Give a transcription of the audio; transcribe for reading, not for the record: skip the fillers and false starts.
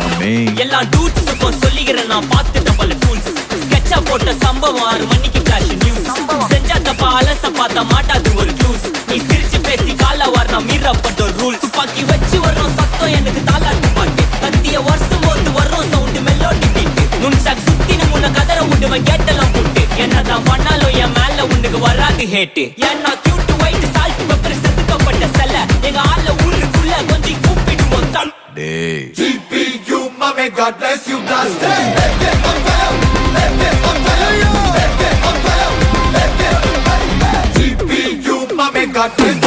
மாமே எல்லா டூட்ஸுக்கும் சொல்லிக்கிறேன் நான் பார்த்துட்ட பல டூல்ஸ் ஸ்கெட்சா போட்ட சம்பவம் 6 மணிக்கு ஃபிளாஷ் நியூஸ் செஞ்சா தப்பா அலச பார்த்தா மாட்டாது ஒரு ஜூஸ் நீ சிரிச்சு பேசி கால வரணும் மீறப்பட்ட ரூல்ஸ் துப்பாக்கி வச்சு வர்றோம் சத்தம் எனக்கு தாளாட்டு பாட்டு கத்திய வருஷம் போது வர்றோம் சவுண்டு மெலோடி பீட்டு நுண்சாக் சுத்தி உன்னை கதற விடுவேன் கேட்டெல்லாம் போட்டு என்னதான் பண்ணாலும் என் மேல உனக்கு வராது ஹேட்டு ஏன்னா கியூட் ஒயிட் சால்ட் பெப்பர் செதுக்கப்பட்ட செல்ல எங்க ஆள ஊருக்குள்ள கொஞ்சம் கூப்பிடுவோம் தம் டேய் GPU mame God bless you blast GPU mame God bless